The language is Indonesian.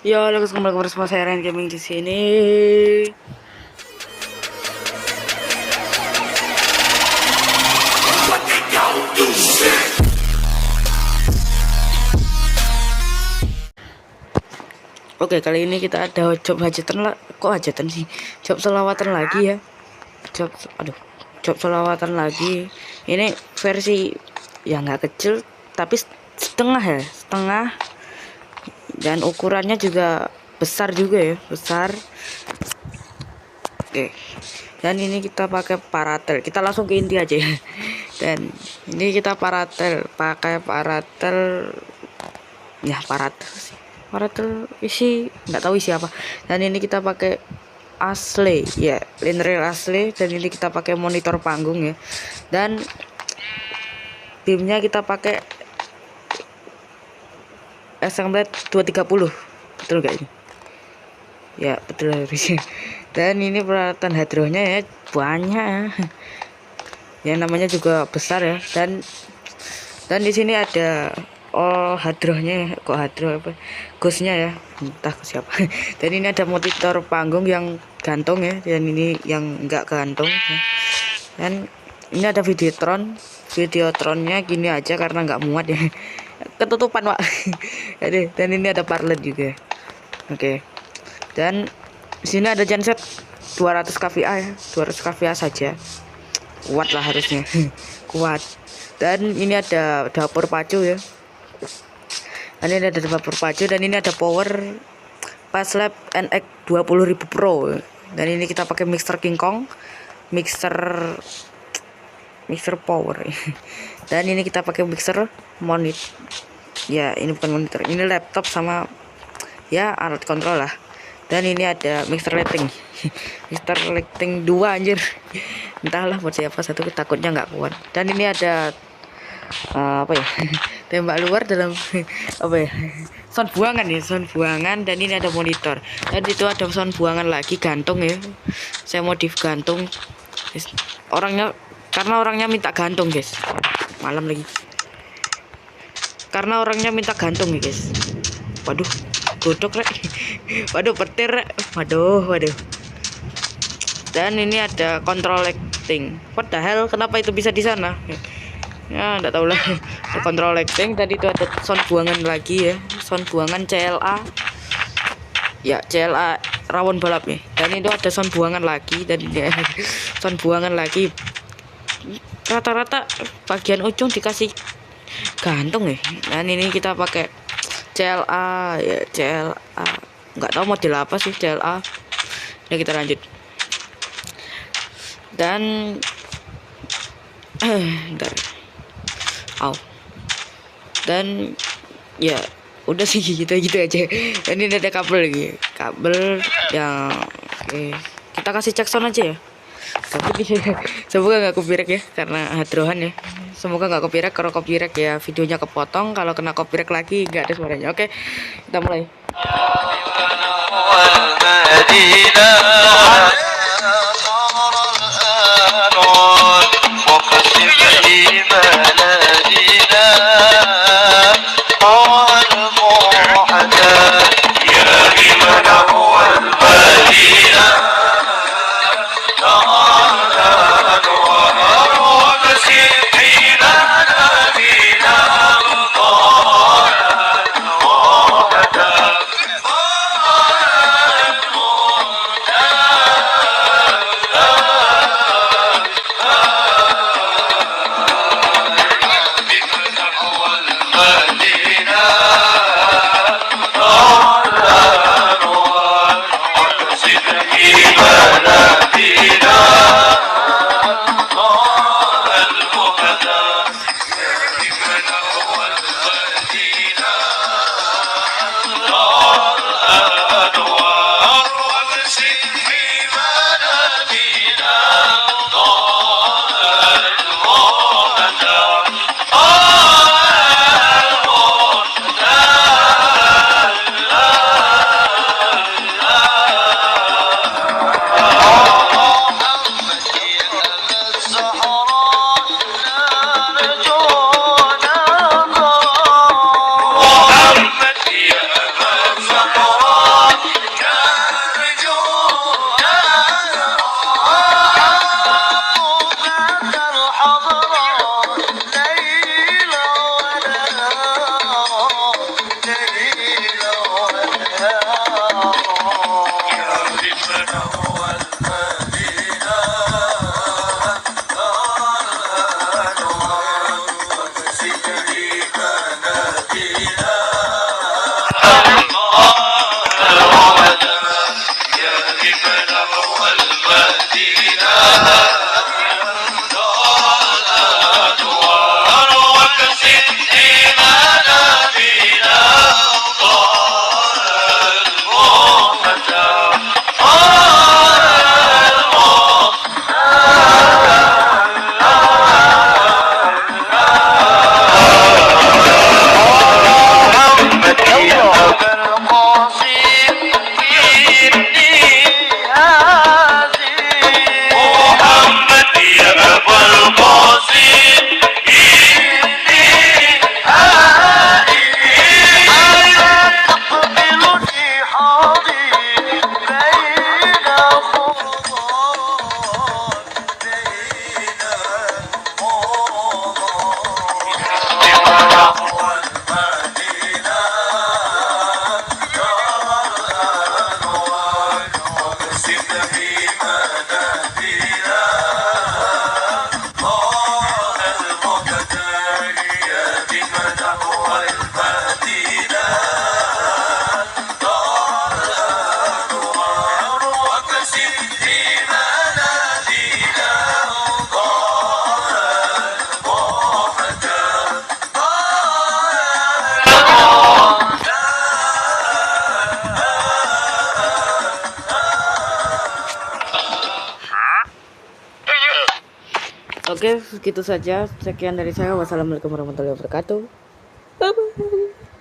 Ya, halo guys, kembali bersama saya Ryan Gaming di sini. Oke, kali ini kita ada job hajatan lah. Kok hajatan sih? Job selawatan lagi ya. Job selawatan lagi. Ini versi yang nggak kecil, tapi setengah ya, setengah. Dan ukurannya juga besar juga ya, besar. Oke, dan ini kita pakai paratel. Kita langsung ke inti aja ya. Dan ini kita pakai paratel ya, paratel isi nggak tahu isi apa. Dan ini kita pakai asli ya, linrail asli. Dan ini kita pakai monitor panggung ya, dan beamnya kita pakai Assemblet 230. Betul gak ini? Ya betul harusnya. Dan ini peralatan hadronya ya, banyak ya, namanya juga besar ya. Dan di sini ada hadrohnya, kok hadroh apa, ghostnya ya, entah siapa. Dan ini ada monitor panggung yang gantung ya, dan ini yang enggak gantung ya. Dan ini ada videotronnya gini aja karena nggak muat ya, ketutupan pak. Dan ini ada parlet juga. Oke. Dan sini ada genset 200 kVA ya, 200 kVA saja, kuat lah harusnya. Kuat. Dan ini ada dapur pacu ya, dan ini ada dapur pacu. Dan ini ada power Paslab NX 20.000 Pro. Dan ini kita pakai mixer King Kong, mixer power. Dan ini kita pakai mixer monitor ya, ini bukan monitor, ini laptop sama ya alat kontrol lah. Dan ini ada mixer lighting mixer lighting 2 anjir. Entahlah buat siapa, satu takutnya nggak kuat. Dan ini ada apa ya, tembak luar dalam apa ya, sound buangan ya, sound buangan. Dan ini ada monitor, dan itu ada sound buangan lagi gantung ya. Saya modif gantung karena orangnya minta gantung guys, malam lagi karena orangnya minta gantung ya guys. Waduh, godok rek. Waduh, petir rek. Waduh. Dan ini ada control lighting. What the hell, kenapa itu bisa di sana ya, enggak tahu lah. Control lighting. Tadi itu ada sound buangan lagi ya, sound buangan CLA ya, CLA rawon balap ya. Dan itu ada sound buangan lagi, dan ini sound buangan lagi. Rata-rata bagian ujung dikasih gantung ya. Dan ini kita pakai CLA ya, CLA nggak tahu model apa sih CLA. Nah, kita lanjut. Dan dan ya udah sih gitu aja. Dan ini ada kabel lagi, kabel yang kita kasih cek sound aja ya. Tapi semoga nggak copyright ya, karena hadrohan ya. Semoga nggak copyright. Kalau copyright ya videonya kepotong, kalau kena copyright lagi nggak ada suaranya. Oke, kita mulai. Oke, segitu saja. Sekian dari saya. Wassalamualaikum warahmatullahi wabarakatuh. Bye bye.